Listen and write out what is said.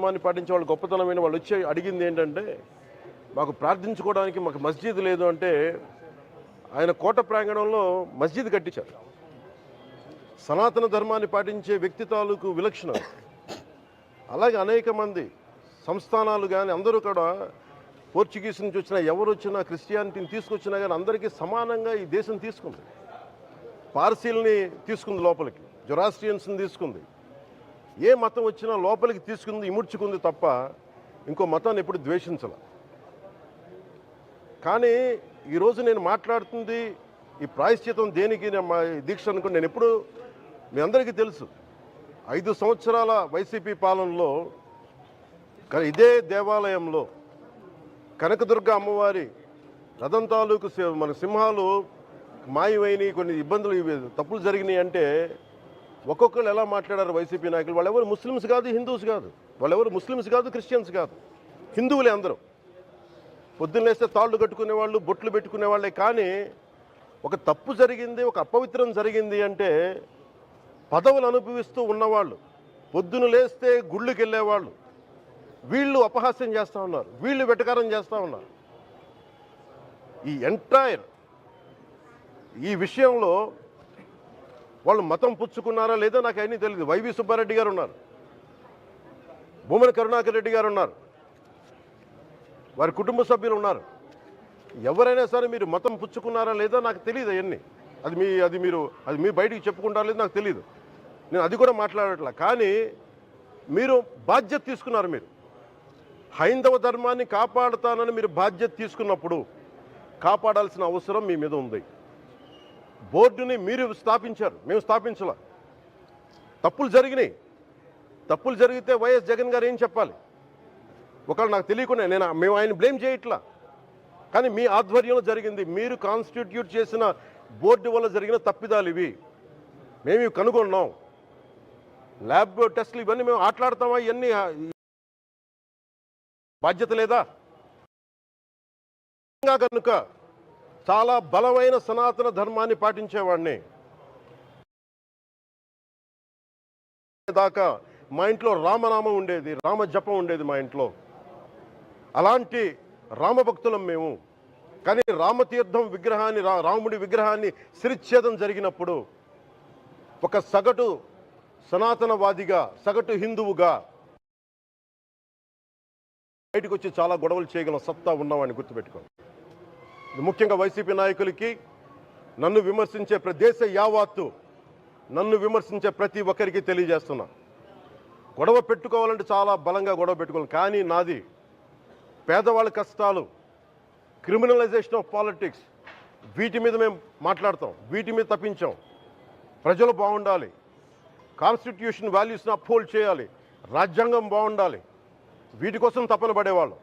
ధర్మాన్ని పాటించే వాళ్ళు గొప్పతనమైన వాళ్ళు వచ్చి అడిగింది ఏంటంటే, మాకు ప్రార్థించుకోవడానికి మాకు మస్జిద్ లేదు అంటే, ఆయన కోట ప్రాంగణంలో మస్జిద్ కట్టించారు. సనాతన ధర్మాన్ని పాటించే వ్యక్తి తాలూకు విలక్షణం. అలాగే అనేక మంది సంస్థానాలు కానీ అందరూ కూడా పోర్చుగీస్ నుంచి వచ్చినా ఎవరు వచ్చినా క్రిస్టియానిటీని తీసుకొచ్చినా కానీ అందరికీ సమానంగా ఈ దేశం తీసుకుంది. పార్సీల్ని తీసుకుంది లోపలికి, జొరాస్ట్రియన్స్ని తీసుకుంది. ఏ మతం వచ్చినా లోపలికి తీసుకుంది, ఇముడ్చుకుంది తప్ప ఇంకో మతాన్ని ఎప్పుడు ద్వేషించాల. కానీ ఈరోజు నేను మాట్లాడుతుంది ఈ ప్రాయశ్చితం దేనికి దీక్ష అనుకుని నేను ఎప్పుడు మీ అందరికీ తెలుసు. 5 సంవత్సరాల వైసీపీ పాలనలో ఇదే దేవాలయంలో కనకదుర్గ అమ్మవారి రథం తాలూకు మన సింహాలు మాయమైనవి, కొన్ని ఇబ్బందులు తప్పులు జరిగినాయి అంటే ఒక్కొక్కరు ఎలా మాట్లాడారు వైసీపీ నాయకులు. వాళ్ళెవరు ముస్లిమ్స్ కాదు, హిందూస్ కాదు, వాళ్ళెవరు ముస్లిమ్స్ కాదు, క్రిస్టియన్స్ కాదు, హిందువులే అందరూ. పొద్దున్నేస్తే తాళ్ళు కట్టుకునే వాళ్ళు, బొట్లు పెట్టుకునే వాళ్ళే. కానీ ఒక తప్పు జరిగింది, ఒక అపవిత్రం జరిగింది అంటే పదవులు అనుభవిస్తూ ఉన్నవాళ్ళు, పొద్దున లేస్తే గుళ్ళకి వెళ్ళేవాళ్ళు, వీళ్ళు అపహాస్యం చేస్తూ ఉన్నారు, వీళ్ళు వెటకారం చేస్తూ ఉన్నారు. ఈ ఎంటైర్ ఈ విషయంలో వాళ్ళు మతం పుచ్చుకున్నారా లేదా నాకు అన్నీ తెలియదు. వైవి సుబ్బారెడ్డి గారు ఉన్నారు, భూమన కరుణాకర్ రెడ్డి గారు ఉన్నారు, వారి కుటుంబ సభ్యులు ఉన్నారు. ఎవరైనా సరే మీరు మతం పుచ్చుకున్నారా లేదా నాకు తెలియదు. అవన్నీ అది మీరు బయటికి చెప్పుకుంటారా లేదా నాకు తెలియదు. నేను అది కూడా మాట్లాడట్లా. కానీ మీరు బాధ్యత తీసుకున్నారు. మీరు హైందవ ధర్మాన్ని కాపాడుతానని మీరు బాధ్యత తీసుకున్నప్పుడు కాపాడాల్సిన అవసరం మీ మీద ఉంది. బోర్డుని మీరు స్థాపించారు, మేము స్థాపించాల. తప్పులు జరిగినాయి. తప్పులు జరిగితే వైఎస్ జగన్ గారు ఏం చెప్పాలి? ఒకవేళ నాకు తెలియకుండా మేము ఆయన బ్లేమ్ చేయట్లా. కానీ మీ ఆధ్వర్యంలో జరిగింది, మీరు కాన్స్టిట్యూట్ చేసిన బోర్డు వల్ల జరిగిన తప్పిదాలు ఇవి. మేము ఇవి కనుగొన్నాం. ల్యాబ్ టెస్టులు ఇవన్నీ మేము ఆటలాడతామా? ఇవన్నీ బాధ్యత లేదా? కనుక చాలా బలమైన సనాతన ధర్మాన్ని పాటించేవాడిని. దాకా మా ఇంట్లో రామనామం ఉండేది, రామ జపం ఉండేది మా ఇంట్లో. అలాంటి రామభక్తులం మేము. కానీ రామతీర్థం విగ్రహాన్ని, రాముడి విగ్రహాన్ని శిరచ్ఛేదం జరిగినప్పుడు ఒక సగటు సనాతనవాదిగా, సగటు హిందువుగా బయటకు వచ్చి చాలా గొడవలు చేయగల సత్తా ఉన్నవాడిని గుర్తుపెట్టుకోండి. ముఖ్యంగా వైసీపీ నాయకులకి, నన్ను విమర్శించే దేశ యావత్తు నన్ను విమర్శించే ప్రతి ఒక్కరికి తెలియజేస్తున్నా, గొడవ పెట్టుకోవాలంటే చాలా బలంగా గొడవ పెట్టుకోవాలి. కానీ నాది పేదవాళ్ళ కష్టాలు, క్రిమినలైజేషన్ ఆఫ్ పాలిటిక్స్, వీటి మీద మేము మాట్లాడతాం, వీటి మీద తప్పించాం. ప్రజలు బాగుండాలి, కాన్స్టిట్యూషన్ వాల్యూస్ని అప్హోల్డ్ చేయాలి, రాజ్యాంగం బాగుండాలి, వీటి కోసం తపన పడేవాళ్ళం.